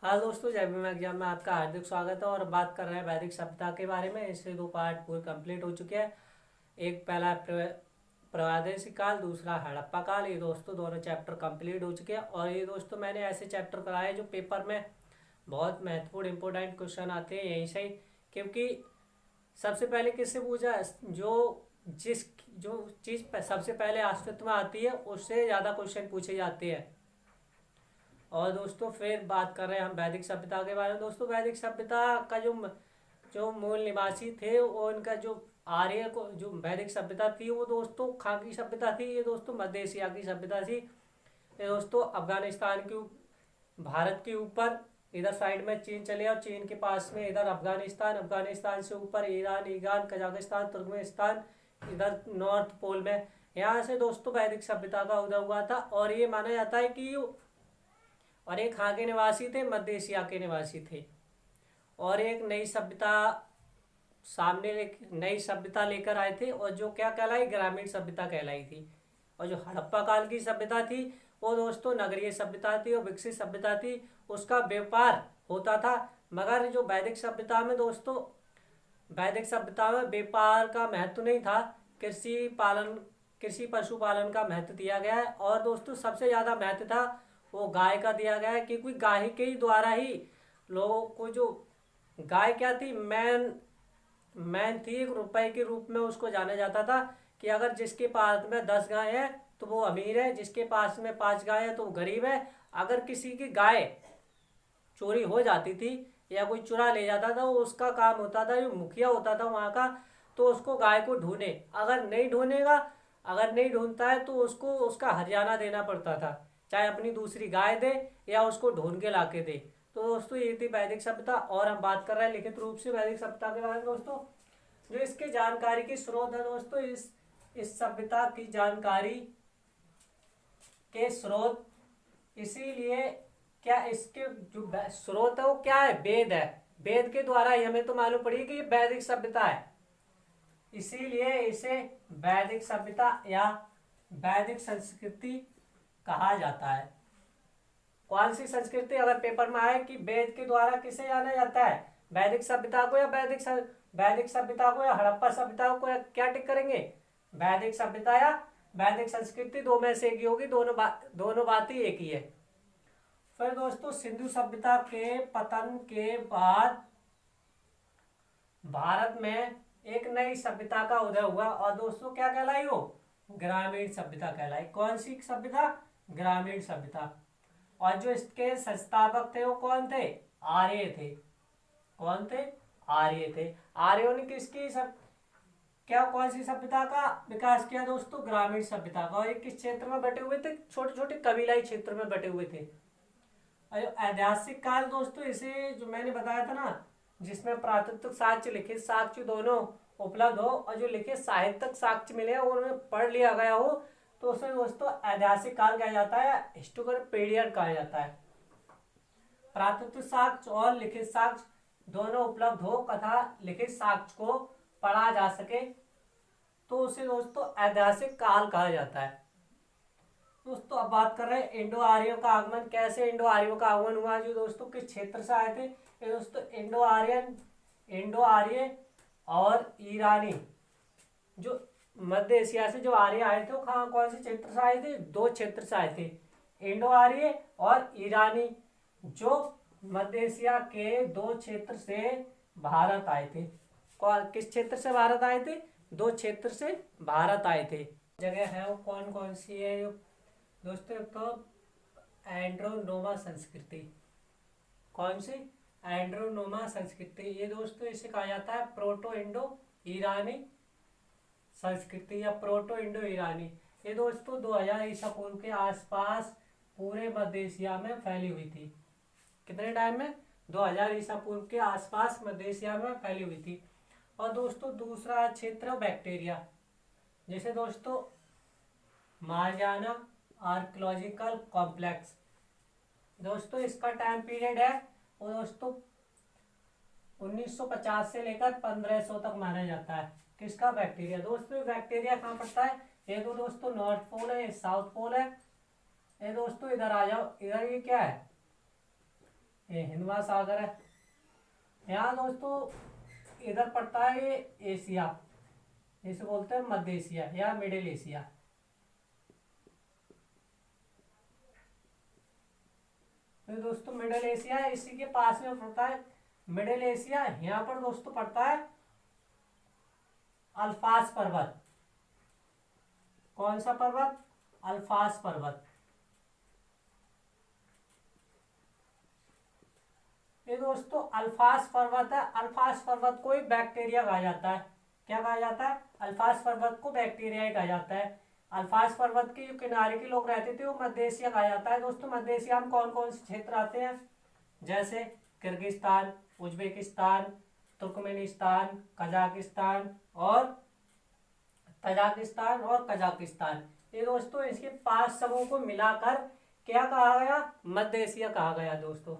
हाँ दोस्तों, जय भीम एग्जाम में आपका हार्दिक स्वागत है। और बात कर रहे हैं वैदिक सभ्यता के बारे में। इससे दो पार्ट पूरे कंप्लीट हो चुके हैं। एक पहला प्रागैतिहासिक काल, दूसरा हड़प्पा काल। ये दोस्तों दोनों चैप्टर कंप्लीट हो चुके हैं। और ये दोस्तों मैंने ऐसे चैप्टर कराए जो पेपर में बहुत महत्वपूर्ण इंपॉर्टेंट क्वेश्चन आते हैं यहीं से ही। क्योंकि सबसे पहले किससे पूछा, जिस जो चीज़ सबसे पहले अस्तित्व में आती है उससे ज़्यादा क्वेश्चन पूछे जाते हैं। और दोस्तों फिर बात कर रहे हैं हम वैदिक सभ्यता के बारे में। दोस्तों वैदिक सभ्यता का जो मूल निवासी थे वो इनका जो आर्य को जो वैदिक सभ्यता थी वो दोस्तों खाकी सभ्यता थी। ये दोस्तों मध्य एशिया की सभ्यता थी। ये दोस्तों अफगानिस्तान के भारत के ऊपर इधर साइड में चीन चले और चीन के पास में इधर अफगानिस्तान, अफगानिस्तान से ऊपर ईरान, ईरान, कजाकिस्तान, तुर्कमेनिस्तान, इधर नॉर्थ पोल में। यहाँ से दोस्तों वैदिक सभ्यता का उदय हुआ था। और ये माना जाता है कि और एक यहाँ के निवासी थे, मध्य एशिया के निवासी थे। और एक नई सभ्यता नई सभ्यता लेकर आए थे और जो क्या कहलाई, ग्रामीण सभ्यता कहलाई थी। और जो हड़प्पा काल की सभ्यता थी वो दोस्तों नगरीय सभ्यता थी और विकसित सभ्यता थी। उसका व्यापार होता था। मगर जो वैदिक सभ्यता में दोस्तों, वैदिक सभ्यता में व्यापार का महत्व नहीं था। कृषि पशुपालन का महत्व दिया गया है। और दोस्तों सबसे ज़्यादा महत्व था वो गाय का दिया गया है। क्योंकि गाय के ही द्वारा ही लोगों को जो गाय क्या थी, मैन थी। एक रुपए के रूप में उसको जाना जाता था कि अगर जिसके पास में 10 गाय है तो वो अमीर है, जिसके पास में 5 गाय है तो वो गरीब है। अगर किसी की गाय चोरी हो जाती थी या कोई चुरा ले जाता था, वो उसका काम होता था, जो मुखिया होता था वहाँ का, तो उसको गाय को ढूंढे। अगर नहीं ढूंढता है तो उसको उसका हरियाणा देना पड़ता था, चाहे अपनी दूसरी गाय दे या उसको ढूंढ के लाके दे। तो दोस्तों ये थी वैदिक सभ्यता। और हम बात कर रहे हैं लिखित रूप से वैदिक सभ्यता के बारे में। दोस्तों जो इसके जानकारी की स्रोत है दोस्तों, इस सभ्यता की जानकारी के स्रोत, इसीलिए क्या इसके जो स्रोत है वो क्या है, वेद है। वेद के द्वारा ही हमें तो मालूम पड़ी कि ये वैदिक सभ्यता है। इसीलिए इसे वैदिक सभ्यता या वैदिक संस्कृति कहा जाता है। कौन सी संस्कृति अगर पेपर में आए कि वेद के द्वारा किसे जाना जाता है, वैदिक सभ्यता को या वैदिक सभ्यता को या हड़प्पा सभ्यता को, या क्या टिक करेंगे, वैदिक सभ्यता या वैदिक संस्कृति। दो में से एक ही होगी, दोनों बातें एक ही है। फिर दोस्तों सिंधु सभ्यता के पतन के बाद भारत में एक नई सभ्यता का उदय हुआ। और दोस्तों क्या कहलाई वो, ग्रामीण सभ्यता कहलाई। कौन सी सभ्यता, ग्रामीण सभ्यता। और जो इसके संस्थापक थे वो कौन थे, आर्य थे। कौन थे, आर्य थे। आर्यों ने कौन सी सभ्यता का विकास किया दोस्तों, ग्रामीण सभ्यता का। और ये किस क्षेत्र में बटे हुए थे, छोटे छोटे कबीलाई क्षेत्र में बटे हुए थे। और ऐतिहासिक काल दोस्तों, इसे जो मैंने बताया था ना, जिसमें प्राकृतिक साक्ष्य, लिखित साक्ष्य दोनों उपलब्ध हो और जो लिखित साहित्यिक साक्ष्य मिले हो, उन्हें पढ़ लिया गया हो, तो उसे दोस्तों ऐतिहासिक काल कहा जाता है, हिस्टोरिकल पीरियड कहा जाता है। प्राकृतिक साक्ष्य और लिखित साक्ष्य दोनों उपलब्ध हो तथा लिखित साक्ष्य को पढ़ा जा सके तो उसे दोस्तों ऐतिहासिक काल कहा जाता है। दोस्तों अब बात कर रहे हैं इंडो आर्यों का आगमन। कैसे इंडो आर्यों का आगमन हुआ, जो दोस्तों किस क्षेत्र से आए थे। ये दोस्तों इंडो आर्य और ईरानी, जो मध्य एशिया से जो आर्य आए थे वो कौन से क्षेत्र से आए थे, 2 क्षेत्र से आए थे, इंडो आर्य और ईरानी, जो मध्य एशिया के 2 क्षेत्र से भारत आए थे। किस क्षेत्र से भारत आए थे, 2 क्षेत्र से भारत आए थे। जगह है वो कौन कौन सी है दोस्तों, तो एंड्रोनोमा संस्कृति। कौन सी, एंड्रोनोमा संस्कृति। ये दोस्तों इसे कहा जाता है प्रोटो इंडो ईरानी संस्कृति या प्रोटो इंडो ईरानी। ये दोस्तों 2000 ईसा पूर्व के आसपास पूरे मध्य एशिया में फैली हुई थी। कितने टाइम में, 2000 ईसा पूर्व के आसपास मध्य एशिया में फैली हुई थी। और दोस्तों दूसरा क्षेत्र बैक्टीरिया, जैसे दोस्तों मारजाना आर्कियोलॉजिकल कॉम्प्लेक्स। दोस्तों इसका टाइम पीरियड है वो दोस्तों 1950 से लेकर 1500 तक माना जाता है। किसका, बैक्टीरिया। दोस्तों बैक्टीरिया कहाँ पड़ता है, ये तो दोस्तों नॉर्थ पोल है, ये साउथ पोल है। ये दोस्तों इधर आ जाओ, इधर ये क्या है, ये हिंद महासागर है। यहाँ दोस्तों इधर पड़ता है ये एशिया, इसे बोलते हैं मध्य एशिया या मिडिल एशिया। तो दोस्तों मिडिल एशिया है, इसी के पास में पड़ता है मिडिल एशिया। यहाँ पर दोस्तों पड़ता है अल्पास पर्वत। कौन सा पर्वत? अल्पास पर्वत। ये दोस्तों अल्पास पर्वत है। अल्पास पर्वत को ही बैक्टीरिया कहा जाता है। क्या कहा जाता है? अल्पास पर्वत को बैक्टीरिया ही कहा जाता है। अल्पास पर्वत के जो किनारे के लोग रहते थे वो मध्य एशिया कहा जाता है। दोस्तों मध्य एशिया में कौन कौन से क्षेत्र आते हैं? जैसे किर्गिस्तान, उज्बेकिस्तान, तुर्कमेनिस्तान, कजाकिस्तान और कजाकिस्तान। ये दोस्तों इसके 5 समूह को मिलाकर क्या कहा गया? मध्य एशिया कहा गया दोस्तों,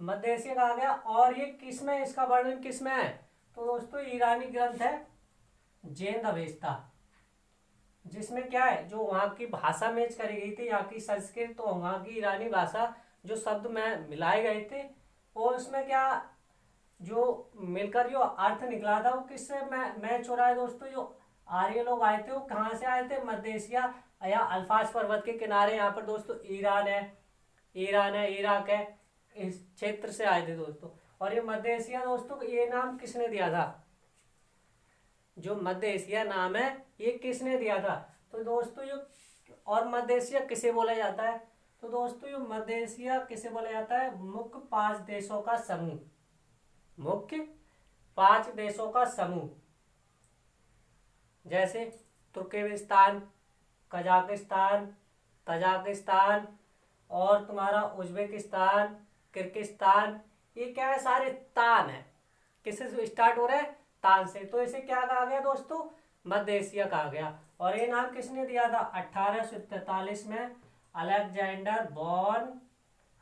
मध्य एशिया कहा गया। और ये किसमें, इसका वर्णन किसमें है? तो दोस्तों ईरानी ग्रंथ है जैन अवेस्ता, जिसमें क्या है, जो वहाँ की भाषा मैच करी गई थी, यहाँ की संस्कृत तो वहाँ की ईरानी भाषा, जो शब्द में मिलाए गए थे, और उसमें क्या जो मिलकर जो अर्थ निकला था वो किससे मैच हो रहा है दोस्तों? जो आर्य लोग आए थे वो कहाँ से आए थे? मध्य एशिया या अल्पास पर्वत के किनारे। यहाँ पर दोस्तों ईरान है, इराक है, इस क्षेत्र से आए थे दोस्तों। और ये मध्य एशिया दोस्तों, ये नाम किसने दिया था? जो मध्य एशिया नाम है ये किसने दिया था? तो दोस्तों जो, और मध्य एशिया किसे बोला जाता है? तो दोस्तों ये मध्य एशिया किसे बोला जाता है? मुख्य 5 देशों का समूह, मुख्य 5 देशों का समूह, जैसे तुर्कमेनिस्तान, कजाकिस्तान, तजाकिस्तान और तुम्हारा उज्बेकिस्तान, किर्गिस्तान। ये क्या है? सारे तान है। किससे स्टार्ट हो रहा है? तान से। तो इसे क्या कहा गया दोस्तों? मध्य एशिया कहा गया। और ये नाम किसने दिया था? 1843 में अलेक्जेंडर वॉन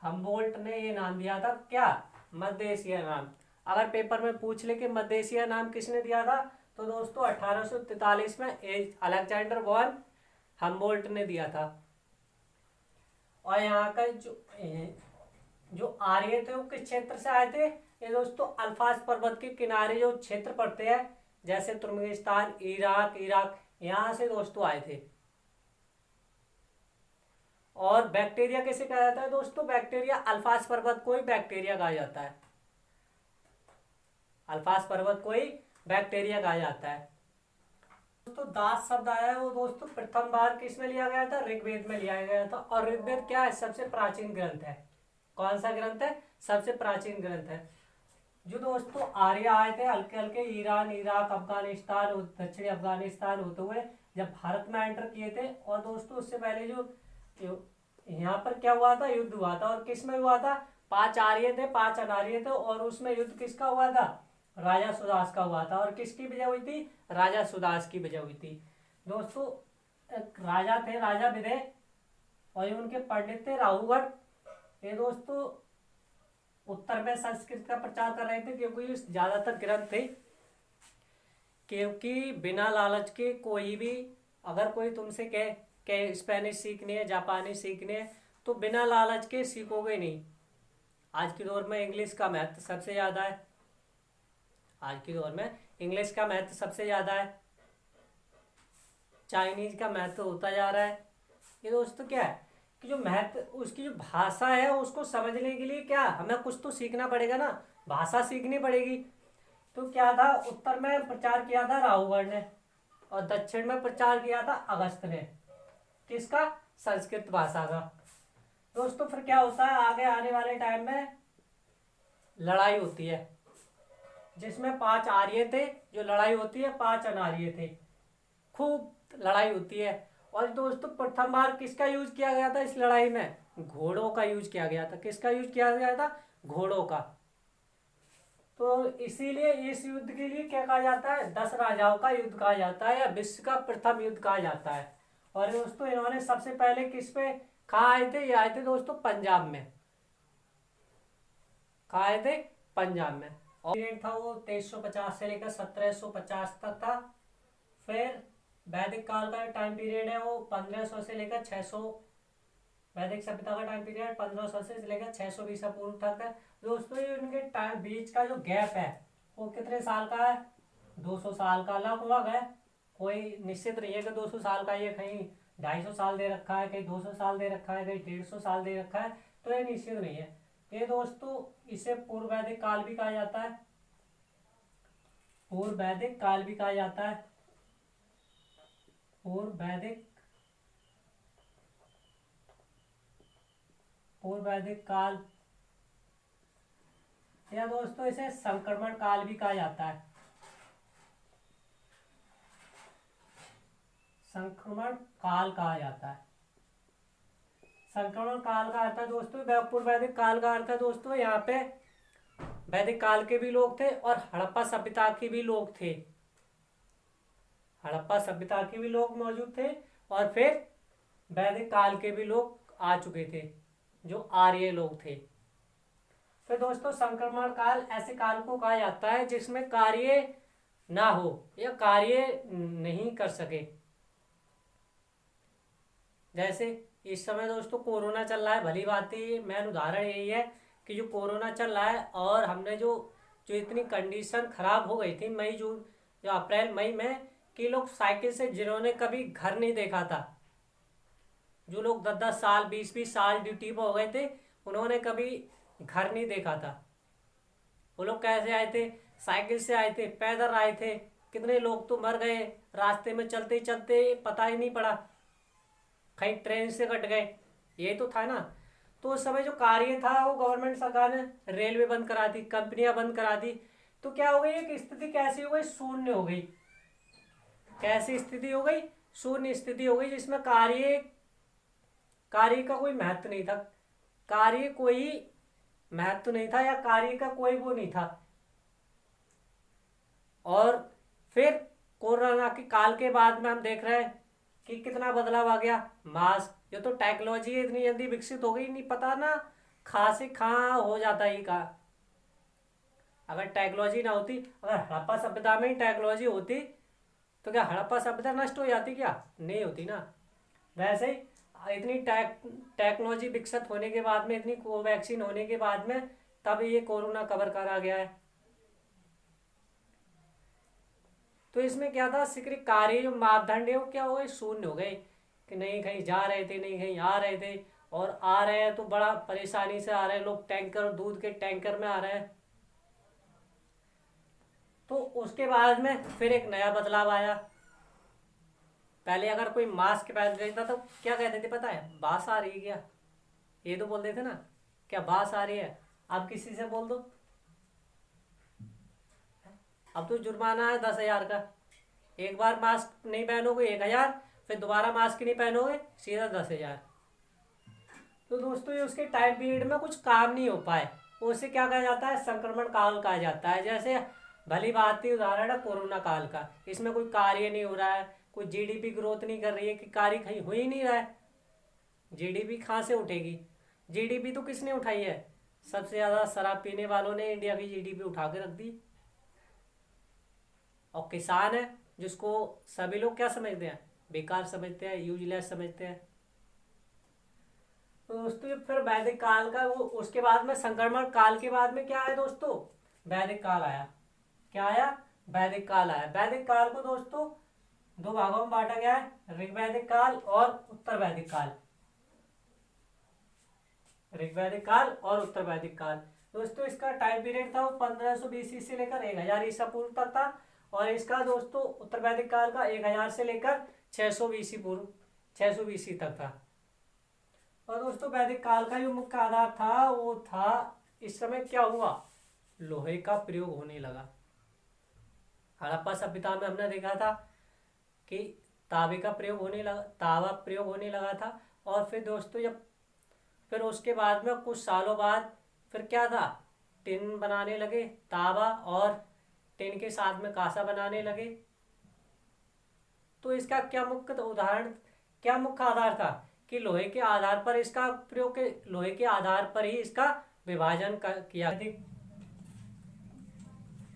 हम्बोल्ट ने ये नाम दिया था। क्या? मध्य एशिया नाम। अगर पेपर में पूछ ले कि मध्य एशिया नाम किसने दिया था, तो दोस्तों 1843 में अलेक्जेंडर वॉन हम्बोल्ट ने दिया था। और यहाँ का जो आर्य थे वो किस क्षेत्र से आए थे? ये दोस्तों अल्पास पर्वत के किनारे जो क्षेत्र पड़ते हैं, जैसे तुर्कमेनिस्तान, इराक, यहाँ से दोस्तों आए थे। और बैक्टीरिया कैसे कहा जाता है दोस्तों? बैक्टीरिया, अल्पास पर्वत को ही बैक्टीरिया कहा जाता है, अल्पास पर्वत को ही बैक्टीरिया कहा जाता है। दोस्तों दास शब्द आया है वो दोस्तों प्रथम बार किसमें लिया गया था? ऋग्वेद में लिया गया था। और ऋग्वेद क्या है? सबसे प्राचीन ग्रंथ है। कौन सा ग्रंथ है? सबसे प्राचीन ग्रंथ है। जो दोस्तों आर्य आए थे हल्के हल्के ईरान, इराक, अफगानिस्तान, दक्षिणी अफगानिस्तान होते हुए जब भारत में एंटर किए थे। और दोस्तों उससे पहले जो यहाँ पर क्या हुआ था? युद्ध हुआ था। और किस में हुआ था? 5 आर्य थे, 5 अनार्य थे। और उसमें युद्ध किसका हुआ था? राजा सुदास का हुआ था। और किसकी वजह हुई थी? राजा सुदास की वजह हुई थी दोस्तों। एक राजा थे, राजा विदय, और उनके पंडित थे राहुगढ़। ये दोस्तों उत्तर में संस्कृत का प्रचार कर रहे थे, क्योंकि ज्यादातर ग्रंथ थे, क्योंकि बिना लालच के कोई भी, अगर कोई तुमसे कहे स्पेनिश सीखनी है, जापानी सीखनी है, तो बिना लालच के सीखोगे नहीं। आज के दौर में इंग्लिश का महत्व सबसे ज्यादा है, आज के दौर में इंग्लिश का महत्व सबसे ज्यादा है, चाइनीज का महत्व होता जा रहा है। ये दोस्तों क्या है कि जो महत्व, उसकी जो भाषा है उसको समझने के लिए क्या हमें कुछ तो सीखना पड़ेगा ना, भाषा सीखनी पड़ेगी। तो क्या था, उत्तर में प्रचार किया था राहुगढ़ ने, और दक्षिण में प्रचार किया था अगस्त ने। किसका? संस्कृत भाषा का। दोस्तों फिर क्या होता है, आगे आने वाले टाइम में लड़ाई होती है, जिसमें 5 आर्य थे, जो लड़ाई होती है 5 अनार्य थे, खूब लड़ाई होती है। और दोस्तों प्रथम बार किसका यूज किया गया था इस लड़ाई में? घोड़ों का यूज किया गया था। किसका यूज किया गया था? घोड़ों का। तो इसीलिए इस युद्ध के लिए क्या कहा जाता है? 10 राजाओं का युद्ध कहा जाता है, या विश्व का प्रथम युद्ध कहा जाता है। और दोस्तों इन्होंने सबसे पहले किस पे कहाँ आए थे? ये आए थे दोस्तों पंजाब में। कहाँ आए थे? पंजाब में। और पीरियड था वो 2350 से लेकर 1750 तक था। फिर वैदिक काल का टाइम पीरियड है वो 1500 से लेकर 600 वैदिक सभ्यता का टाइम पीरियड 1500 से लेकर 600 ईसा पूर्व तक है। दोस्तों ये इनके टाइम बीच का जो गैप है वो कितने साल का है? 200 साल का लगभग है। कोई निश्चित नहीं है कि 200 साल का, ये कहीं 250 साल दे रखा है, कहीं 200 साल दे रखा है, कहीं 150 साल दे रखा है, तो ये निश्चित नहीं है। ये दोस्तों इसे पूर्व वैदिक काल भी कहा जाता है, पूर्व वैदिक काल भी कहा जाता है, पूर्व वैदिक काल, या दोस्तों इसे संक्रमण काल भी कहा जाता है, संक्रमण काल कहा जाता है। संक्रमण काल का अर्थ है दोस्तों, पूर्व वैदिक काल का अर्थ है दोस्तों यहाँ पे वैदिक काल के भी लोग थे और हड़प्पा सभ्यता के भी लोग थे, हड़प्पा सभ्यता के भी लोग मौजूद थे और फिर वैदिक काल के भी लोग आ चुके थे जो आर्य लोग थे। फिर दोस्तों संक्रमण काल ऐसे काल को कहा जाता है जिसमें कार्य ना हो या कार्य नहीं कर सके। जैसे इस समय दोस्तों कोरोना चल रहा है, भली बात है, मेन उदाहरण यही है कि जो कोरोना चल रहा है और हमने जो जो इतनी कंडीशन खराब हो गई थी मई जून या अप्रैल मई में, कि लोग साइकिल से जिन्होंने कभी घर नहीं देखा था, जो लोग 10-10 साल 20-20 साल ड्यूटी पर हो गए थे, उन्होंने कभी घर नहीं देखा था। वो लोग कैसे आए थे? साइकिल से आए थे, पैदल आए थे, कितने लोग तो मर गए रास्ते में चलते चलते, पता ही नहीं पड़ा, कहीं ट्रेन से कट गए, ये तो था ना। तो उस समय जो कार्य था वो गवर्नमेंट सरकार ने रेलवे बंद करा दी, कंपनियां बंद करा दी, तो क्या हो गई, एक स्थिति कैसी हो गई? शून्य हो गई। कैसी स्थिति हो गई? शून्य स्थिति हो गई, जिसमें कार्य का कोई महत्व नहीं था, कार्य कोई महत्व नहीं था या कार्य का कोई वो नहीं था। और फिर कोरोना के काल के बाद में हम देख रहे हैं कि कितना बदलाव आ गया। मास्क, ये तो टेक्नोलॉजी इतनी जल्दी विकसित हो गई, नहीं पता ना खा से कहाँ हो जाता ही का। अगर टेक्नोलॉजी ना होती, अगर हड़प्पा सभ्यता में ही टेक्नोलॉजी होती तो क्या हड़प्पा सभ्यता नष्ट हो जाती? क्या नहीं होती ना। वैसे ही इतनी टेक्नोलॉजी विकसित होने के बाद में, इतनी कोवैक्सीन होने के बाद में, तब ये कोरोना कवर करा गया है। तो इसमें क्या था, सिर्फ कार्य जो मापदंड है वो क्या हो गए? शून्य हो गए, कि नहीं कहीं जा रहे थे, नहीं कहीं आ रहे थे, और आ रहे हैं तो बड़ा परेशानी से आ रहे हैं लोग, टैंकर, दूध के टैंकर में आ रहे हैं। तो उसके बाद में फिर एक नया बदलाव आया। पहले अगर कोई मास्क पहन लेता तो क्या कहते थे पता है? बास आ रही है क्या, ये तो बोलते थे ना, क्या बास आ रही है। अब किसी से बोल दो, अब तो जुर्माना है 10,000 का, एक बार मास्क नहीं पहनोगे 1,000, फिर दोबारा मास्क नहीं पहनोगे सीधा 10,000। तो दोस्तों ये उसके टाइम पीरियड में कुछ काम नहीं हो पाए, उसे क्या कहा जाता है? संक्रमण काल कहा जाता है। जैसे भली बात ही उदाहरण है कोरोना काल का, इसमें कोई कार्य नहीं हो रहा है, कोई जीडीपी ग्रोथ नहीं कर रही है, कि कार्य कहीं हो ही नहीं रहा है, जीडीपी कहाँ से उठेगी? जीडीपी तो किसने उठाई है? सबसे ज्यादा शराब पीने वालों ने इंडिया की जीडीपी उठा के रख दी। और किसान है जिसको सभी लोग क्या समझते हैं? बेकार समझते हैं, यूजलेस समझते हैं। तो दोस्तों फिर वैदिक काल का वो, उसके बाद में संक्रमण काल के बाद में क्या आया दोस्तों? वैदिक काल आया। क्या आया? वैदिक काल आया। वैदिक काल को दोस्तों दो भागों में बांटा गया है, ऋग्वैदिक काल और उत्तर वैदिक काल। ऋग्वैदिक काल और उत्तर वैदिक काल। दोस्तों इसका टाइम पीरियड था वो 1500 BC से लेकर 1000 ईसा पूर्व तक था, और इसका दोस्तों उत्तर वैदिक काल का 1000 से लेकर 600 BC तक था। और दोस्तों वैदिक काल का जो मुख्य आधार था वो था, इस समय क्या हुआ? लोहे का प्रयोग होने लगा। हड़प्पा सभ्यता में हमने देखा था कि तांबे का प्रयोग होने लगा, तांबा प्रयोग होने लगा था। और फिर दोस्तों जब फिर उसके बाद में कुछ सालों बाद फिर क्या था? टिन बनाने लगे, तांबा और टिन के साथ में कांसा बनाने लगे। तो इसका क्या मुख्य उदाहरण, क्या मुख्य आधार था? कि लोहे के आधार पर इसका प्रयोग के, लोहे के आधार पर ही इसका विभाजन किया।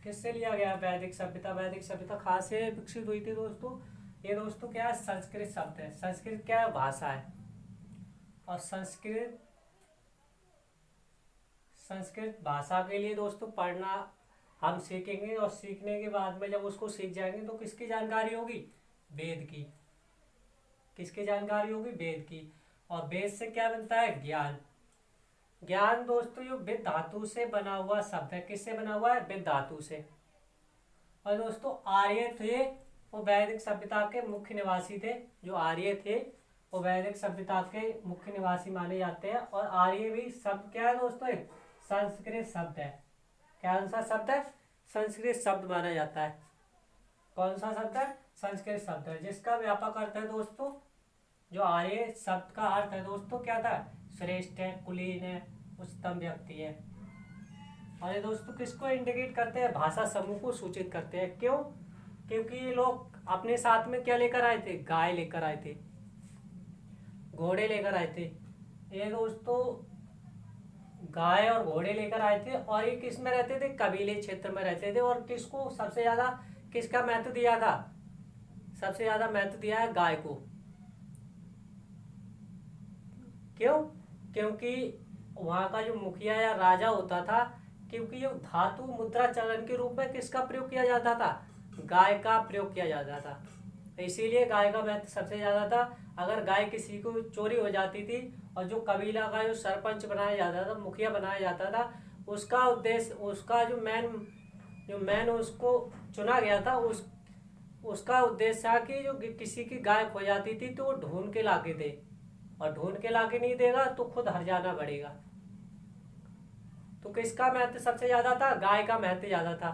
किससे लिया गया? वैदिक सभ्यता। वैदिक सभ्यता कहाँ से विकसित हुई थी दोस्तों? ये दोस्तों क्या है? संस्कृत शब्द है। संस्कृत क्या है? भाषा है। और संस्कृत संस्कृत भाषा के लिए दोस्तों पढ़ना हम सीखेंगे, और सीखने के बाद में जब उसको सीख जाएंगे तो किसकी जानकारी होगी? वेद की। किसकी जानकारी होगी? वेद की। और वेद से क्या बनता है? ज्ञान। ज्ञान दोस्तों ये विद धातु से बना हुआ शब्द है। किससे बना हुआ है? विद धातु से। और दोस्तों आर्य थे वो वैदिक सभ्यता के मुख्य निवासी थे। जो आर्य थे वो वैदिक सभ्यता के मुख्य निवासी माने जाते हैं। और आर्य भी शब्द क्या है दोस्तों? एक संस्कृत शब्द है। कौन सा शब्द है? संस्कृत शब्द माना जाता है। कौन सा शब्द है? संस्कृत शब्द है, जिसका व्यापक अर्थ है दोस्तों, जो आर्य शब्द का अर्थ है दोस्तों क्या था? श्रेष्ठ है, कुलीन है, उच्चतम व्यक्ति है। और ये दोस्तों किसको इंडिकेट करते हैं? भाषा समूह को सूचित करते हैं। क्यों? क्योंकि ये लोग अपने साथ में क्या लेकर आए थे? गाय लेकर आए थे, घोड़े लेकर आए थे। ये दोस्तों गाय और घोड़े लेकर आए थे। और ये किस में रहते थे? कबीले क्षेत्र में रहते थे। और किसको सबसे ज्यादा किसका महत्व दिया था? सबसे ज्यादा महत्व दिया है गाय को। क्यों? क्योंकि वहां का जो मुखिया या राजा होता था, क्योंकि ये धातु मुद्रा चलन के रूप में किसका प्रयोग किया जाता था? गाय का प्रयोग किया जाता था। इसीलिए गाय का महत्व सबसे ज्यादा था। अगर गाय किसी को चोरी हो जाती थी और जो कबीला का जो सरपंच बनाया जाता था, मुखिया बनाया जाता था, उसका उद्देश्य, उसका जो मैन उसको चुना गया था, उसका उद्देश्य था कि जो किसी की गाय खो जाती थी तो वो ढूंढ के लाके दे, और ढूंढ के लाके नहीं देगा तो खुद हर जाना पड़ेगा। तो किसका महत्व सबसे ज्यादा था? गाय का महत्व ज्यादा था।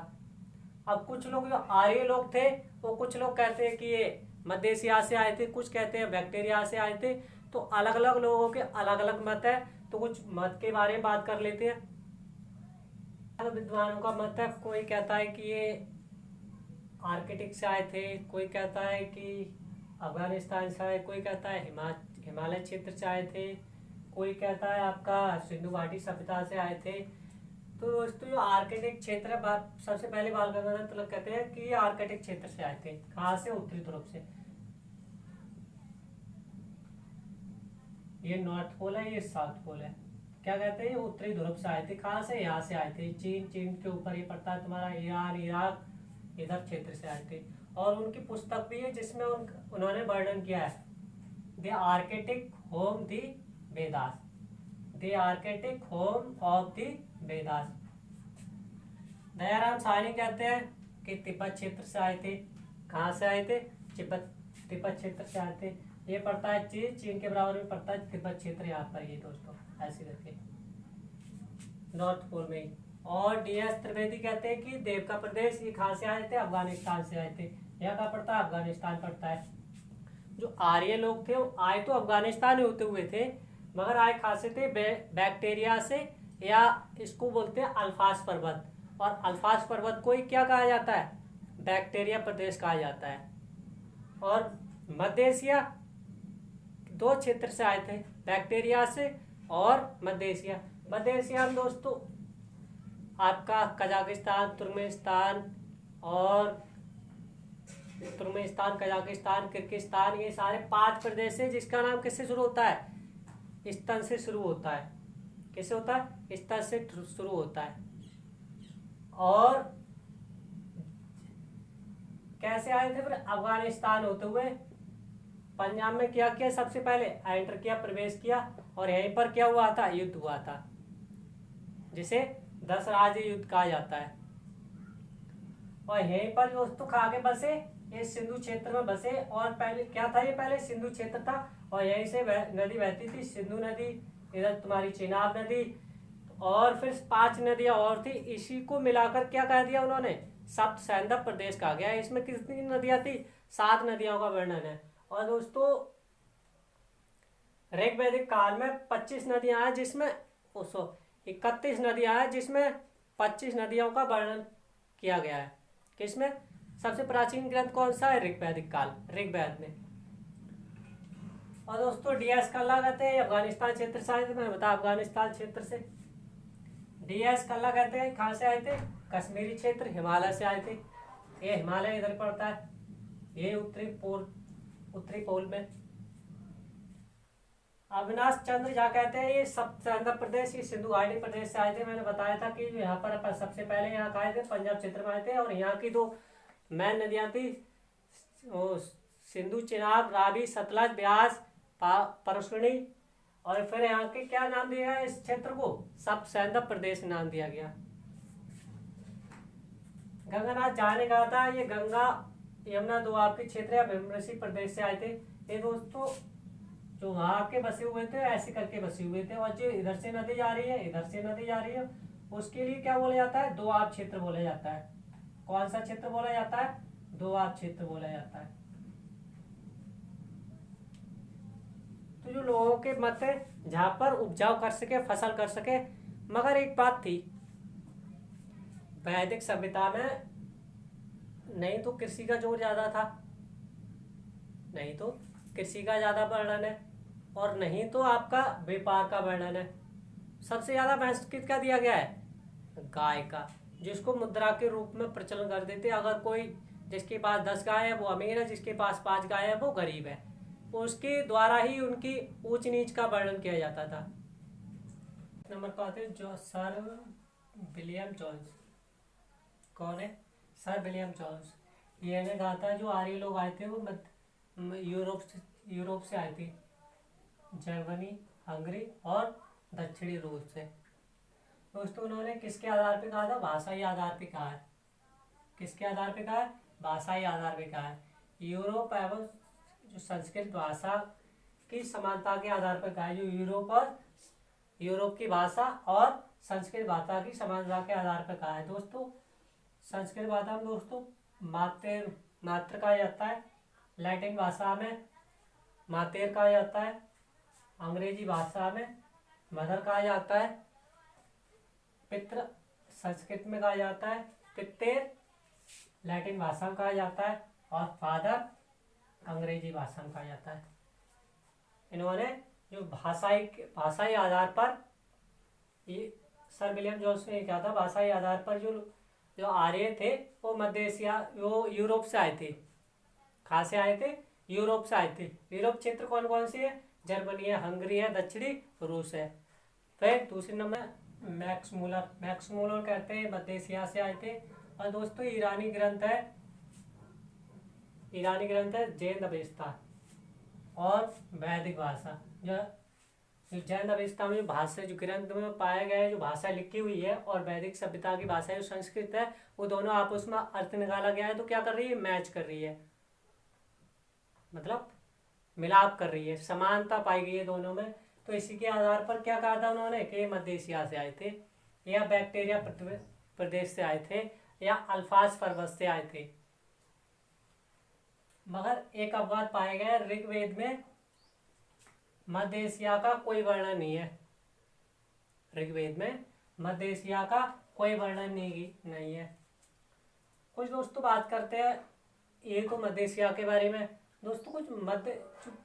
अब कुछ लोग जो आर्य लोग थे, वो कुछ लोग कहते हैं कि ये मध्य एशिया से आए थे, कुछ कहते हैं बैक्टीरिया से आए थे। तो अलग अलग लोगों के अलग अलग मत है। तो कुछ मत के बारे में बात कर लेते हैं। विद्वानों का मत है, कोई कहता है कि ये आर्कटिक से आए थे, कोई कहता है कि अफगानिस्तान से आए, कोई कहता है हिमालय क्षेत्र से आए थे, कोई कहता है आपका सिंधु घाटी सभ्यता से आए थे। तो दोस्तों जो आर्कटिक क्षेत्र है, सबसे पहले बाल गंगाधर तिलक कहते हैं कि ये आर्कटिक क्षेत्र से आए थे। कहाँ से? उत्तरी ध्रुव से। ये नॉर्थ पोल है, ये साउथ पोल है। क्या कहते हैं? ये उत्तरी ध्रुव से आए थे। कहाँ से? यहाँ से आए थे। चीन के ऊपर ये पड़ता है तुम्हारा, ईरान, इराक, इधर क्षेत्र से आए थे। और उनकी पुस्तक भी है जिसमें उन्होंने वर्णन किया है, the Arctic home the Vedas. The Arctic home of the Vedas. Dayaram Sahni कहते हैं कि तिब्बत क्षेत्र से आए थे। कहाँ से आए थे? तिब्बत क्षेत्र से आए थे। ये पड़ता है चीन के बराबर में पड़ता है तिब्बत क्षेत्र, यहाँ पर ये दोस्तों ऐसे करके नॉर्थ पोल में ही। और DS त्रिवेदी कहते हैं कि देवका प्रदेश, ये कहाँ से आए थे? अफगानिस्तान से आए थे। यह कहाँ पड़ता है? अफगानिस्तान पड़ता है। जो आर्य लोग थे वो आए तो अफगानिस्तान होते हुए थे, मगर आए कहाँ से थे? बैक्टीरिया से, या इसको बोलते हैं अल्फास पर्वत। और अल्फास पर्वत को ही क्या कहा जाता है? बैक्टीरिया प्रदेश कहा जाता है। और मध्य एशिया दो क्षेत्र से आए थे, बैक्टीरिया से और मध्य एशिया। मध्य एशिया में दोस्तों आपका कजाकिस्तान, तुर्कमेनिस्तान, कजाकिस्तान, किर्गिस्तान, ये सारे 5 प्रदेश है, जिसका नाम किससे शुरू होता है? स्तन से शुरू होता है। किससे होता है? स्तन से शुरू होता है। और कैसे आए थे फिर? अफगानिस्तान होते हुए पंजाब में क्या किया? सबसे पहले एंटर किया, प्रवेश किया, और यहीं पर क्या हुआ था? युद्ध हुआ था, जिसे 10 राज्य युद्ध कहा जाता है। और यहीं पर दोस्तों खा के बसे, ये सिंधु क्षेत्र में बसे। और पहले क्या था? ये पहले सिंधु क्षेत्र था, और यहीं से नदी बहती थी, सिंधु नदी, इधर तुम्हारी चेनाब नदी, और फिर 5 नदियां और थी। इसी को मिलाकर क्या कह दिया उन्होंने? सप्त सैंधव प्रदेश कहा गया। इसमें कितनी नदियां थी? 7 नदियों का वर्णन है। और दोस्तों ऋग्वैदिक काल में 25 नदियां हैं, जिसमें 31 नदियां हैं, जिसमें 25 नदियों का वर्णन किया गया है। किसमें? सबसे प्राचीन ग्रंथ कौन सा है? ऋग्वैदिक काल, ऋग्वेद में। और दोस्तों DS कल्ला कहते हैं अफगानिस्तान क्षेत्र से आए थे। मैंने बताया अफगानिस्तान क्षेत्र से। DS कल्ला कहते हैं कहाँ से आए थे? कश्मीरी क्षेत्र, हिमालय से आए थे। ये हिमालय इधर पड़ता है, ये उत्तरी पोल में। अविनाश चंद्र झा कहते हैं ये सब आंध्र प्रदेश की सिंधु घाटी प्रदेश से आए थे। मैंने बताया था कि यहाँ पर सबसे पहले यहाँ आए थे, पंजाब क्षेत्र में आए थे। और यहाँ की दो मेन नदियाँ थी, सिंधु, चिनाब, रावी, सतलज, ब्यास, परसुणी। और फिर यहाँ के क्या नाम दिया गया इस क्षेत्र को? सब आंध्र प्रदेश नाम दिया गया। गंगानाथ झा ने कहा था ये गंगा यमुना दोआब के क्षेत्र या भीमऋषि प्रदेश से आए थे। ये दोस्तों जो वहां के बसे हुए थे ऐसे करके बसे हुए थे, और जो इधर से नदी जा रही है, इधर से नदी जा रही है, उसके लिए क्या बोला जाता है? दोआब क्षेत्र बोला जाता है। कौन सा क्षेत्र बोला जाता है? दोआब क्षेत्र बोला जाता है। तो जो लोगों के मत है जहां पर उपजाऊ कर सके, फसल कर सके। मगर एक बात थी, वैदिक सभ्यता में नहीं तो कृषि का जोर ज्यादा था, नहीं तो कृषि का ज्यादा वर्णन है, और नहीं तो आपका व्यापार का वर्णन है। सबसे ज्यादा महत्व किसका दिया गया है? गाय का, जिसको मुद्रा के रूप में प्रचलन कर देते। अगर कोई जिसके पास 10 गाय है वो अमीर है, जिसके पास 5 गाय है वो गरीब है। उसके द्वारा ही उनकी ऊंच नीच का वर्णन किया जाता था। नंबर पर आते हैं जो सर विलियम जॉन्स। कौन है? Sir William Jones. ये ने कहा था जो आर्य लोग आए थे वो यूरोप से आए थे, जर्मनी, हंगरी और दक्षिणी रूस से। दोस्तों उन्होंने किसके आधार पे कहा था? भाषाई आधार पे कहा है। किसके आधार पे कहा है? भाषाई आधार पे कहा है। यूरोप एवं जो संस्कृत भाषा की समानता के आधार पर कहा है। जो यूरोप की भाषा और संस्कृत भाषा की समानता के आधार पर कहा है। दोस्तों संस्कृत भाषा में दोस्तों मात्र कहा जाता है, लैटिन भाषा में मातेर कहा जाता है, अंग्रेजी भाषा में मदर कहा जाता है, पितृ संस्कृत में कहा जाता है, पितेर लैटिन भाषा में कहा जाता है, और फादर अंग्रेजी भाषा में कहा जाता है। इन्होंने जो भाषाई आधार पर, ये सर विलियम जॉन्स ने कहा था, भाषाई आधार पर जो आर्य थे वो मध्य एशिया, वो यूरोप से आए थे। कहाँ से आए थे? यूरोप से आए थे। यूरोप क्षेत्र कौन कौन सी है? जर्मनी है, हंगरी है, दक्षिणी रूस है। फिर दूसरे नंबर मैक्स मूलर कहते हैं मध्य एशिया से आए थे। और दोस्तों ईरानी ग्रंथ है जैन अवेस्ता और वैदिक भाषा। जो जैन अवेस्ता में जो भाषा, जो ग्रंथ में पाया गया है, जो भाषा लिखी हुई है, और वैदिक सभ्यता की भाषा जो संस्कृत है, वो दोनों आपस में अर्थ निकाला गया है। तो क्या कर रही है? मैच कर रही है, मतलब मिलाप कर रही है, समानता पाई गई है दोनों में। तो इसी के आधार पर क्या कहा था उन्होंने कि मध्य एशिया से आए थे, या बैक्टीरिया प्रदेश से आए थे, या अल्फाज पर्वत से आए थे। मगर एक अपवाद पाया गया, ऋग्वेद में मध्य एशिया का कोई वर्णन नहीं है। ऋग्वेद में मध्य एशिया का कोई वर्णन नहीं है। कुछ दोस्तों बात करते हैं ये तो मध्य एशिया के बारे में। दोस्तों कुछ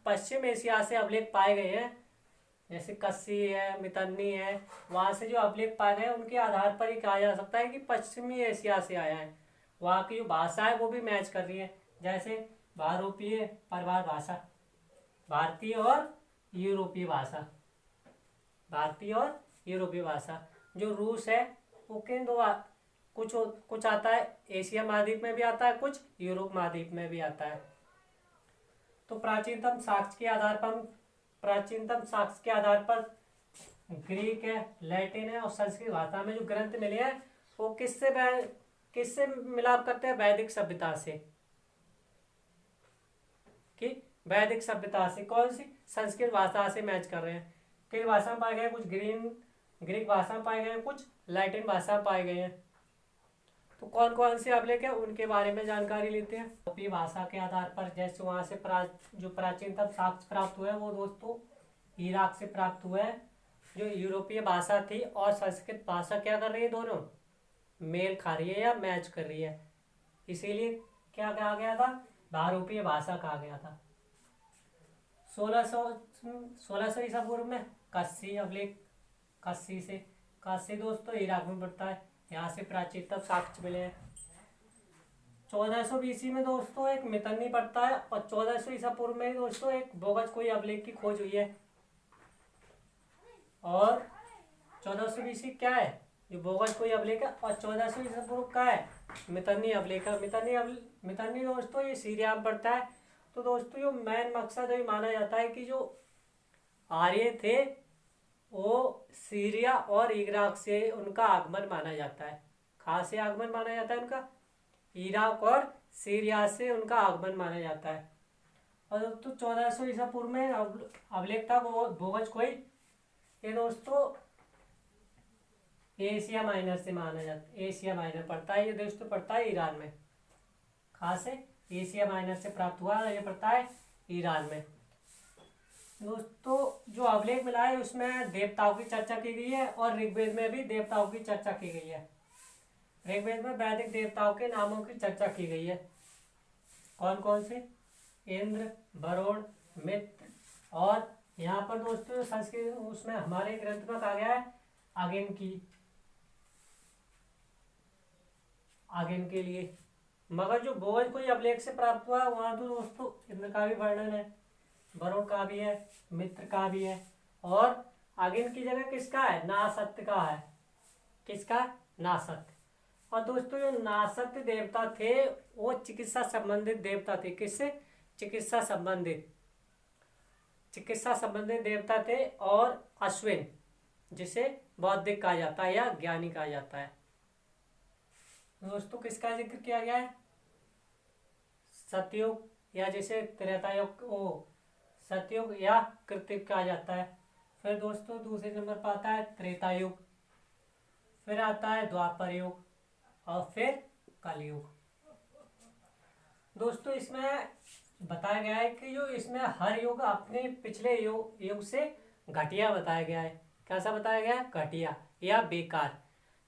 पश्चिम एशिया से अभिलेख पाए गए हैं, जैसे कस्सी है, मितन्नी है, वहां से जो अभिलेख पाए गए उनके आधार पर ही कहा जा सकता है कि पश्चिमी एशिया से आया है। वहाँ की जो भाषा है वो भी मैच कर रही है, जैसे बहुरूपीय परिवार भाषा, भारतीय और यूरोपीय भाषा, भारतीय और यूरोपीय भाषा। जो रूस है वो किन दो कुछ आता है एशिया महाद्वीप में भी आता है, कुछ यूरोप महाद्वीप में भी आता है। तो प्राचीनतम साक्ष्य के आधार पर ग्रीक है, लैटिन है और संस्कृत भाषा में जो ग्रंथ मिले हैं वो किससे मिलाप करते हैं? वैदिक सभ्यता से। कि वैदिक सभ्यता से कौन सी? संस्कृत भाषा से मैच कर रहे हैं। कई भाषा में पाए गए, कुछ ग्रीक भाषा में पाए गए, कुछ लैटिन भाषा में पाए गए हैं। तो कौन कौन से अभिलेख है उनके बारे में जानकारी लेते हैं। यूरोपीय भाषा के आधार पर जैसे वहां से जो प्राचीनतम साक्ष्य प्राप्त हुए वो दोस्तों इराक से प्राप्त हुए हैं। जो यूरोपीय भाषा थी और संस्कृत भाषा क्या कर रही है? दोनों मेल खा रही है या मैच कर रही है, इसीलिए क्या कहा गया था? बहुरूपीय भाषा कहा गया था। 1600 ईसा पूर्व में कस्सी अभिलेख, कस्सी दोस्तों इराक में पड़ता है, यहाँ से प्राचीनतम साक्ष्य मिले हैं। 1400 बीसी में दोस्तों एक मितन्नी पड़ता है, और 1400 ईसा पूर्व में दोस्तों एक बोगस कोई अभिलेख की खोज हुई है। और 1400 BC क्या है, ये बोगस कोई अभिलेख है। और 1400 ईसा पूर्व क्या है, मितरनी अभिलेख है। मितरनी दोस्तों ये सीरिया में पड़ता है। तो दोस्तों ये मेन मकसद ये माना जाता है कि जो आर्य थे वो सीरिया और इराक से उनका आगमन माना जाता है। कहाँ से आगमन माना जाता है उनका, इराक और सीरिया से उनका आगमन माना जाता है। और दोस्तों 1400 ईसा पूर्व में अभिलेख था बोगस कोई, ये दोस्तों एशिया माइनर से माना जाता है। एशिया माइनर पड़ता है ये दोस्तों, पड़ता है ईरान में। खास है एशिया माइनर से प्राप्त हुआ, ये पड़ता है ईरान में। दोस्तों जो अभिलेख मिला है उसमें देवताओं की चर्चा की गई है और ऋग्वेद में भी देवताओं की चर्चा की गई है। ऋग्वेद में वैदिक देवताओं के नामों की चर्चा की गई है। कौन कौन से, इंद्र, वरुण, मित्र। और यहाँ पर दोस्तों संस्कृत उसमें हमारे ग्रंथ में कहा गया है आगेन के लिए। मगर जो बोगस कोई अभिलेख से प्राप्त हुआ है वहाँ तो दोस्तों इंद्र का भी वर्णन है, वरुण का भी है, मित्र का भी है। और आगेन की जगह किसका है, नासत्य का है। किसका, नासत्य। और दोस्तों जो नासत्य देवता थे वो चिकित्सा संबंधित देवता थे। किससे, चिकित्सा संबंधित देवता थे। और अश्विन जिसे बौद्धिक कहा जाता है या ज्ञानी कहा जाता है। दोस्तों किसका जिक्र किया गया है, सतयुग या जिसे त्रेतायुग को सतयुग या कृतयुग कहा जाता है। फिर दोस्तों दूसरे नंबर पर आता है त्रेतायुग, फिर आता है द्वापर युग और फिर कलयुग। दोस्तों इसमें बताया गया है कि जो इसमें हर युग अपने पिछले युग से घटिया बताया गया है। कैसा बताया गया है, घटिया या बेकार।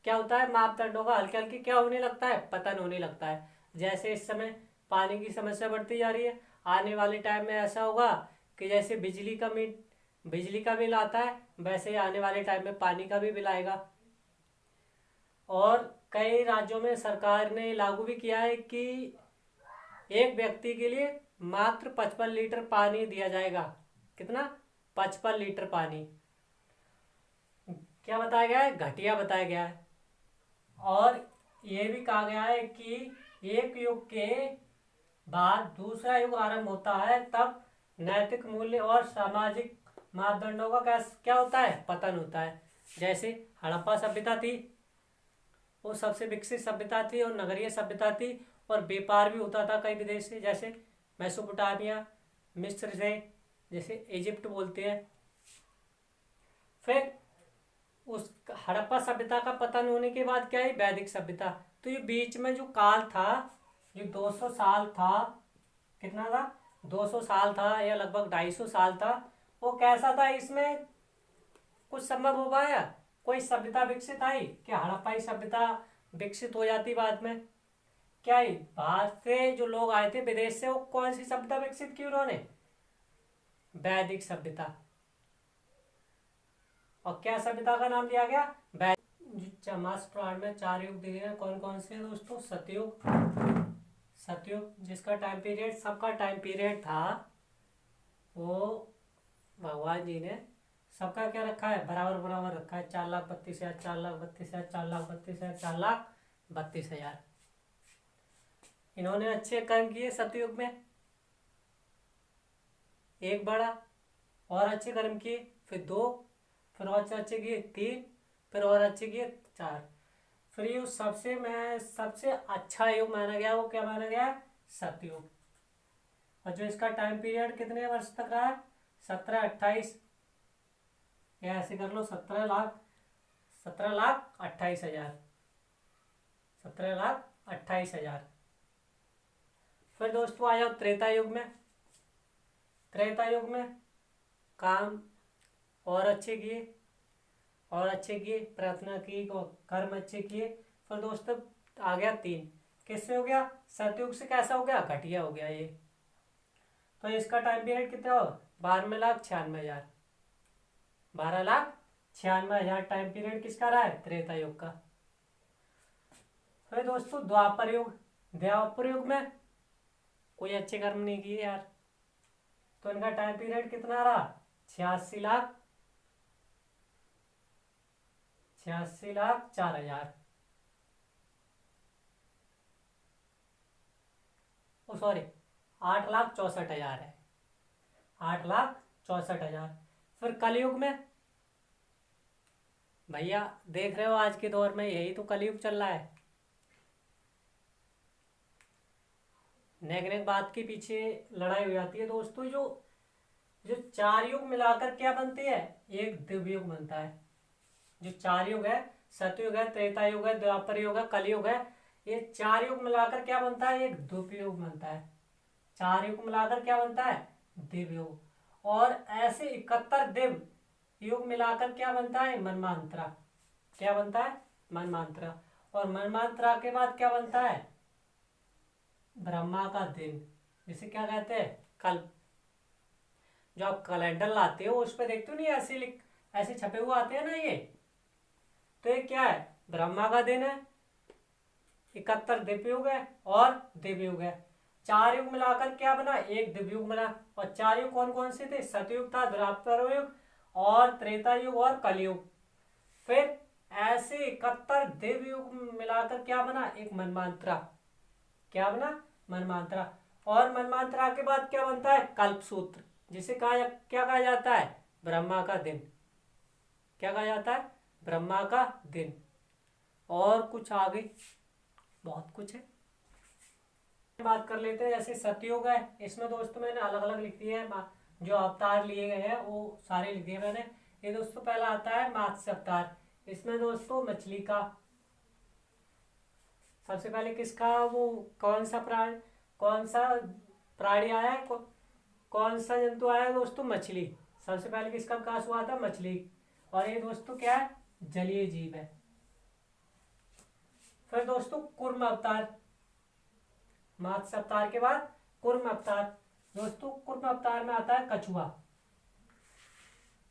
क्या होता है, मापदंडों का हल्के हल्के क्या होने लगता है, पतन होने लगता है। जैसे इस समय पानी की समस्या बढ़ती जा रही है, आने वाले टाइम में ऐसा होगा कि जैसे बिजली का बिल आता है वैसे ही आने वाले टाइम में पानी का भी बिल आएगा। और कई राज्यों में सरकार ने लागू भी किया है कि एक व्यक्ति के लिए मात्र 55 लीटर पानी दिया जाएगा। कितना, 55 लीटर पानी। क्या बताया गया है, घटिया बताया गया है। और ये भी कहा गया है कि एक युग के बाद दूसरा युग आरंभ होता है, तब नैतिक मूल्य और सामाजिक मापदंडों का क्या होता है, पतन होता है। जैसे हड़प्पा सभ्यता थी, वो सबसे विकसित सभ्यता थी और नगरीय सभ्यता थी, और व्यापार भी होता था कई विदेश से, जैसे मेसोपोटामिया, मिस्र से, जैसे इजिप्ट बोलते हैं। फिर उस हड़प्पा सभ्यता का पतन होने के बाद क्या है, वैदिक सभ्यता। तो ये बीच में जो काल था, जो 200 साल था, कितना था, 200 साल था या लगभग 250 साल था, वो कैसा था, इसमें कुछ संभव हो पाया, कोई सभ्यता विकसित आई क्या, हड़प्पाई सभ्यता विकसित हो जाती बाद में। क्या ही बाहर से जो लोग आए थे विदेश से, वो कौन सी सभ्यता विकसित की उन्होंने, वैदिक सभ्यता। और क्या सभ्यता का नाम दिया गया, वैदिक। चमास पुराण में 4 युग दिए हैं, कौन कौन से दोस्तों, सतयुग जिसका टाइम पीरियड, सबका टाइम पीरियड था वो भगवान जी ने सबका क्या रखा है, बराबर बराबर रखा है। 4,32,000, 4,32,000, 4,32,000, 4,32,000। इन्होंने अच्छे कर्म किए सतयुग में, एक बड़ा, और अच्छे कर्म किए, फिर 2, फिर और अच्छे किए 3, फिर और अच्छे किए 4। फिर ये सबसे अच्छा युग माना गया, वो क्या माना गया, सतयुग। और जो इसका टाइम पीरियड कितने वर्ष तक रहा है, 1728, या ऐसे कर लो 17,28,000, 17,28,000। फिर दोस्तों आ जाओ त्रेता युग में। त्रेता युग में काम और अच्छे किए, प्रार्थना की, कर्म अच्छे किए। फिर दोस्तों आ गया 3, किससे हो गया, सतयुग से कैसा हो गया, घटिया हो गया ये। तो इसका टाइम पीरियड कितना हो, 12,96,000, 12,96,000 टाइम पीरियड किसका रहा है, त्रेता युग का। फिर दोस्तों द्वापर युग में कोई अच्छे कर्म नहीं किए यार, तो इनका टाइम पीरियड कितना रहा, 86 लाख 86,04,000, ओ सॉरी 8,64,000 है, 8,64,000। फिर कलयुग में भैया देख रहे हो आज के दौर में यही तो कलयुग चल रहा है। नेक नेक बात के पीछे लड़ाई हो जाती है दोस्तों। जो जो चार युग मिलाकर क्या बनते हैं, एक दिव्य युग बनता है। जो चार युग है, सतयुग है, त्रेता युग है, द्वापर युग है, कलयुग है, ये चार युग मिलाकर क्या बनता है, एक दिव्य युग बनता है। चार युग मिलाकर क्या बनता है, दिव्य युग। और ऐसे 71 दिव्य युग मिलाकर क्या बनता है, मनमांत्रा। क्या बनता है, मनमांत्रा। और मनमांत्रा के बाद क्या बनता है, ब्रह्मा का दिन, जिसे क्या कहते हैं, कल्प। जो आप कैलेंडर लाते हो उस पर देखते हो नहीं, ऐसे छपे हुए आते हैं ना ये, तो ये क्या है, ब्रह्मा का दिन है। 71 दिव्य युग है और दिव्य युग है। चार युग मिलाकर क्या बना, एक दिव्य युग बना। और चार युग कौन कौन से थे, सतयुग था, द्वापर युग और त्रेता युग और कलयुग। फिर ऐसे 71 दिव्य युग मिलाकर क्या बना, एक मनमांत्रा। क्या बना, मनमांत्रा। और मनमांत्रा के बाद क्या बनता है, कल्पसूत्र, जिसे क्या कहा जाता है, ब्रह्मा का दिन। क्या कहा जाता है, ब्रह्मा का दिन। और कुछ आगे बहुत कुछ है, बात कर लेते हैं। जैसे सतयुग है, इसमें दोस्तों मैंने अलग अलग लिख दिए हैं, जो अवतार लिए गए हैं वो सारे लिख दिए मैंने। ये दोस्तों पहला आता है मत्स्य अवतार। इसमें दोस्तों मछली का, सबसे पहले किसका, वो कौन सा प्राणी आया है, कौन सा जंतु आया है दोस्तों, मछली। सबसे पहले किसका विकास हुआ था, मछली। और ये दोस्तों क्या है, जलीय जीव है। फिर दोस्तों कूर्म अवतार, मत्स्य अवतार के बाद कूर्म अवतार। दोस्तों कूर्म अवतार में आता है कछुआ।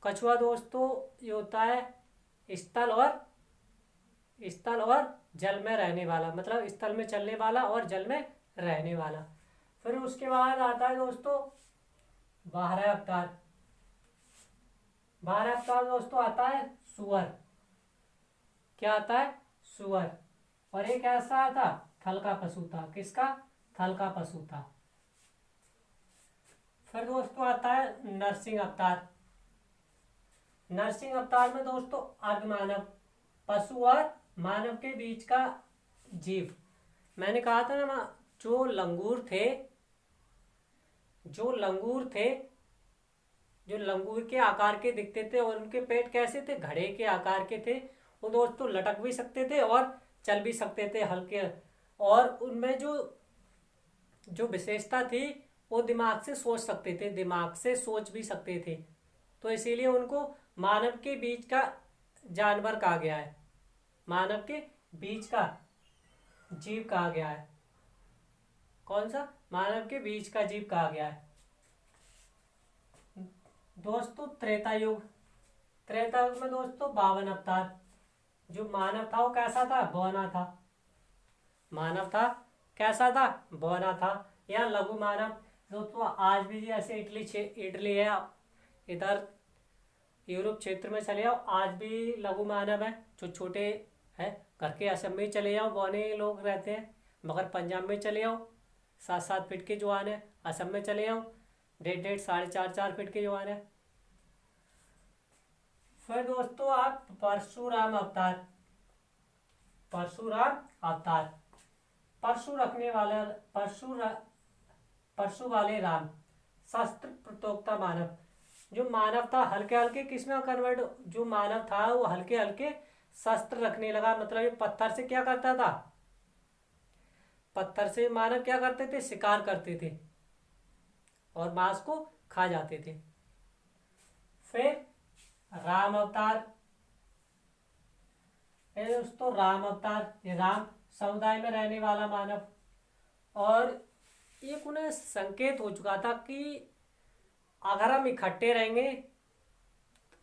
कछुआ दोस्तों ये होता है स्थल और जल में रहने वाला, मतलब स्थल में चलने वाला और जल में रहने वाला। फिर उसके बाद आता है दोस्तों बारह अवतार। बारह अवतार दोस्तों आता है सुअर। क्या आता है, सुअर। और एक ऐसा था, थल का पशु था। किसका, थल का पशु था। फिर दोस्तों आता है नरसिंह अवतार। नरसिंह अवतार में दोस्तों अर्धमानव, पशु और मानव के बीच का जीव। मैंने कहा था ना, जो लंगूर थे, जो लंगूर के आकार के दिखते थे और उनके पेट कैसे थे, घड़े के आकार के थे। वो दोस्तों लटक भी सकते थे और चल भी सकते थे हल्के। और उनमें जो विशेषता थी, वो दिमाग से सोच सकते थे, दिमाग से सोच भी सकते थे। तो इसीलिए उनको मानव के बीच का जानवर कहा गया है, मानव के बीच का जीव कहा गया है। कौन सा, मानव के बीच का जीव कहा गया है। दोस्तों त्रेता युग। त्रेता युग में दोस्तों 52 अवतार। जो मानव था वो कैसा था, बौना था। मानव था कैसा था, बौना था या लघु मानव। दोस्तों आज भी जैसे इटली है, इधर यूरोप क्षेत्र में चले जाओ, आज भी लघु मानव है, जो छोटे है। घर के असम में चले जाओ, बौने लोग रहते हैं। मगर पंजाब में चले जाओ, 7-7 फीट के जवान है। असम में चले जाओ, 1.5-1.5, 4.5-4 फीट के जवान है। फिर दोस्तों आप परशुराम अवतार। परशुराम अवतार, परशु रखने वाला, परशु वाले राम, शस्त्र प्रतोक्ता मानव। जो मानव था हल्के हल्के किसमें कन्वर्ट, जो मानव था वो हल्के हल्के शस्त्र रखने लगा। मतलब ये पत्थर से क्या करता था, पत्थर से मानव क्या करते थे, शिकार करते थे और मांस को खा जाते थे। फिर राम अवतार, दोस्तों राम अवतार, ये राम समुदाय में रहने वाला मानव। और एक उन्हें संकेत हो चुका था कि अगर हम इकट्ठे रहेंगे,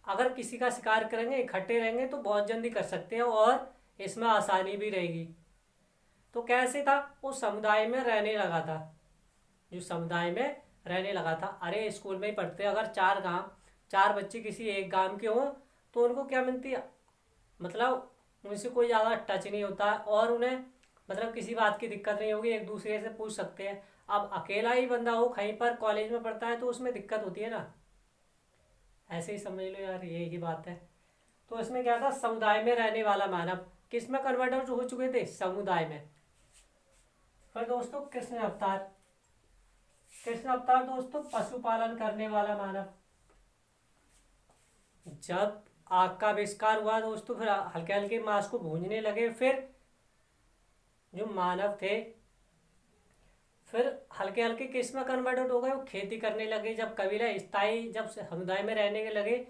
अगर किसी का शिकार करेंगे, इकट्ठे रहेंगे तो बहुत जल्दी कर सकते हैं और इसमें आसानी भी रहेगी। तो कैसे था, वो समुदाय में रहने लगा था। जो समुदाय में रहने लगा था, अरे स्कूल में ही पढ़ते, अगर 4 बच्चे किसी एक गांव के हों तो उनको क्या मिलती है, मतलब उनसे कोई ज़्यादा टच नहीं होता और उन्हें मतलब किसी बात की दिक्कत नहीं होगी, एक दूसरे से पूछ सकते हैं। अब अकेला ही बंदा हो कहीं पर कॉलेज में पढ़ता है तो उसमें दिक्कत होती है ना, ऐसे ही समझ लो यार, यही बात है। तो इसमें क्या था, समुदाय में रहने वाला मानव, किस में कन्वर्ट हो चुके थे, समुदाय में। फिर दोस्तों कृष्ण अवतार, कृष्ण अवतार दोस्तों पशुपालन करने वाला मानव। जब आग का आविष्कार हुआ दोस्तों, फिर हल्के हल्के मांस को भूनने लगे, फिर जो मानव थे फिर हल्के हल्के किस में कन्वर्टेड हो गए, वो खेती करने लगे। जब कबीला स्थायी, जब समुदाय में रहने के लगे,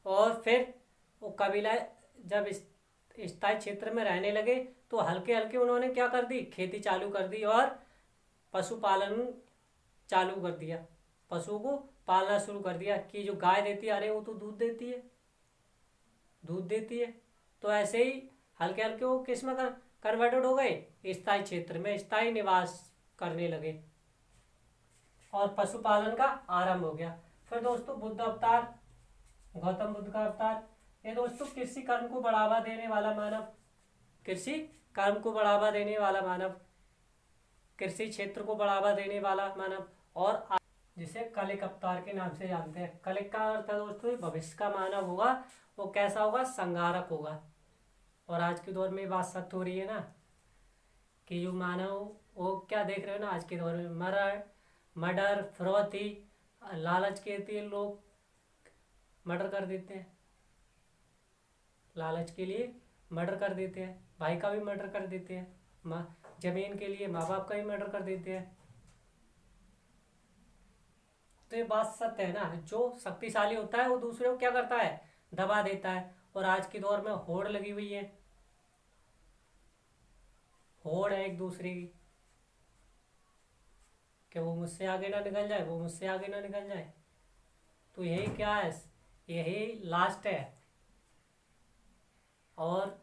और फिर वो कबीला जब स्थायी क्षेत्र में रहने लगे तो हल्के हल्के उन्होंने क्या कर दी, खेती चालू कर दी और पशुपालन चालू कर दिया, पशु को पालना शुरू कर दिया। कि जो गाय देती है, अरे वो तो दूध देती है, दूध देती है। तो ऐसे ही हल्के हल्के वो किस में कन्वर्टेड हो गए, स्थायी क्षेत्र में स्थायी निवास करने लगे और पशुपालन का आरंभ हो गया। फिर दोस्तों बुद्ध अवतार, गौतम बुद्ध का अवतार। ये दोस्तों कृषि कर्म को बढ़ावा देने वाला मानव, कृषि कर्म को बढ़ावा देने वाला मानव, कृषि क्षेत्र को बढ़ावा देने वाला मानव। और जिसे कलिक अवतार के नाम से जानते हैं। कलिक का अर्थ है दोस्तों भविष्य का मानव होगा, वो कैसा होगा, संहारक होगा। और आज के दौर में बात सत्य हो रही है ना, कि जो मानव, वो क्या देख रहे हो ना आज के दौर में, मर्डर फिरौती, लालच के लिए लोग मर्डर कर देते हैं, लालच के लिए मर्डर कर देते हैं, भाई का भी मर्डर कर देते हैं, जमीन के लिए माँ बाप का भी मर्डर कर देते हैं। तो ये बात सत्य है ना, जो शक्तिशाली होता है वो दूसरे को क्या करता है, दबा देता है। और आज के दौर में होड़ लगी हुई है, होड़ है एक दूसरे की, कि वो मुझसे आगे ना निकल जाए, वो मुझसे आगे ना निकल जाए। तो यही क्या है, यही लास्ट है। और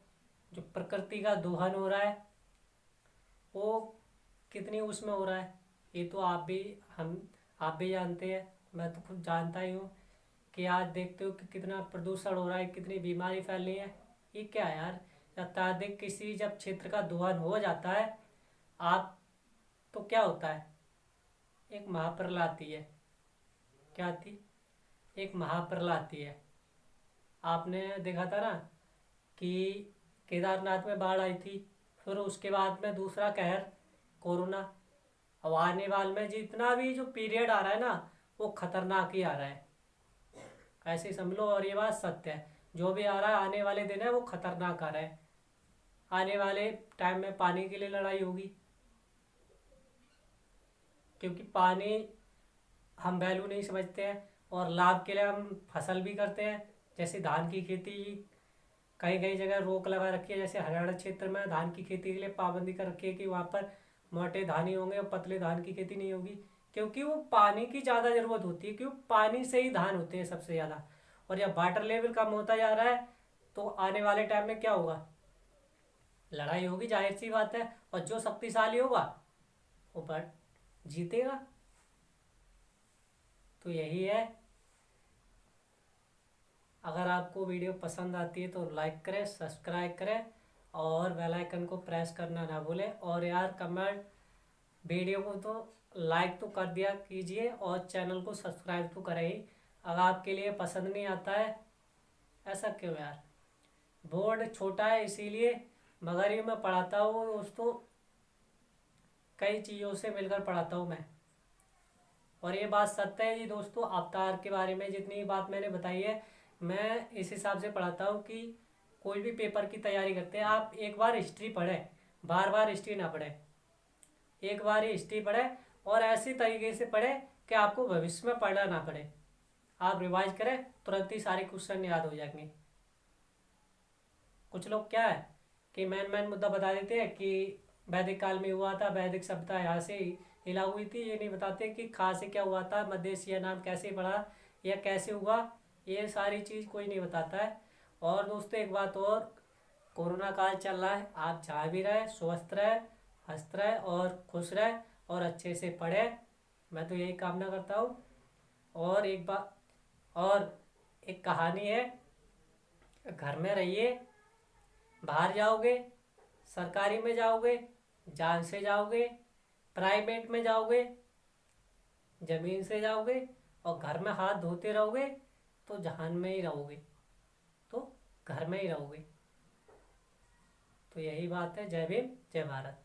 जो प्रकृति का दोहन हो रहा है वो कितनी उसमें हो रहा है, ये तो आप भी जानते हैं, मैं तो खुद जानता ही हूँ। कि आज देखते हो कि कितना प्रदूषण हो रहा है, कितनी बीमारी फैल रही है। ये क्या है यार, अत्यधिक किसी जब क्षेत्र का दोहन हो जाता है आप, तो क्या होता है, एक महाप्रलय आती है। क्या आती, एक महाप्रलय आती है। आपने देखा था ना कि केदारनाथ में बाढ़ आई थी, फिर उसके बाद में दूसरा कहर कोरोना। अब आने वाले में जितना भी जो पीरियड आ रहा है ना, वो खतरनाक ही आ रहा है, ऐसे समझ लो। और ये बात सत्य है, जो भी आ रहा है आने वाले दिन है वो खतरनाक आ रहा है। आने वाले टाइम में पानी के लिए लड़ाई होगी, क्योंकि पानी हम वैल्यू नहीं समझते हैं और लाभ के लिए हम फसल भी करते हैं। जैसे धान की खेती, कई कई जगह रोक लगा रखी है, जैसे हरियाणा क्षेत्र में धान की खेती के लिए पाबंदी कर रखी है कि वहाँ पर मोटे धान ही होंगे और पतले धान की खेती नहीं होगी, क्योंकि वो पानी की ज़्यादा ज़रूरत होती है, क्योंकि पानी से ही धान होते हैं सबसे ज़्यादा। और जब वाटर लेवल कम होता जा रहा है तो आने वाले टाइम में क्या होगा, लड़ाई होगी, जाहिर सी बात है। और जो शक्तिशाली होगा वो पर जीतेगा। तो यही है। अगर आपको वीडियो पसंद आती है तो लाइक करें, सब्सक्राइब करें और बेल आइकन को प्रेस करना ना भूलें। और यार कमेंट, वीडियो को तो लाइक तो कर दिया कीजिए और चैनल को सब्सक्राइब तो करें ही। अगर आपके लिए पसंद नहीं आता है, ऐसा क्यों यार, बोर्ड छोटा है इसीलिए, मगर ये मैं पढ़ाता हूँ दोस्तों, कई चीज़ों से मिलकर पढ़ाता हूँ मैं। और ये बात सत्य है जी दोस्तों, अवतार के बारे में जितनी बात मैंने बताई है, मैं इस हिसाब से पढ़ाता हूँ कि कोई भी पेपर की तैयारी करते हैं आप एक बार हिस्ट्री पढ़ें, बार बार हिस्ट्री ना पढ़ें, एक बार ही हिस्ट्री पढ़ें और ऐसी तरीके से पढ़ें कि आपको भविष्य में पढ़ना ना पड़े। आप रिवाइज करें, तुरंत ही सारे क्वेश्चन याद हो जाएंगे। कुछ लोग क्या है कि मेन मुद्दा बता देते हैं कि वैदिक काल में हुआ था, वैदिक सभ्यता यहाँ से हिला हुई थी, ये नहीं बताते कि कहाँ से क्या हुआ था, मध्य एशिया नाम कैसे बढ़ा या कैसे हुआ, ये सारी चीज़ कोई नहीं बताता है। और दोस्तों एक बात और, कोरोना काल चल रहा है, आप जहाँ भी रहे स्वस्थ रहे, हंसते रहे और खुश रहे और अच्छे से पढ़े, मैं तो यही कामना करता हूँ। और एक बात और, एक कहानी है, घर में रहिए बाहर जाओगे, सरकारी में जाओगे, जान से जाओगे, प्राइवेट में जाओगे, जमीन से जाओगे, और घर में हाथ धोते रहोगे तो जहान में ही रहोगे, तो घर में ही रहोगे। तो यही बात है। जय भीम, जय भारत।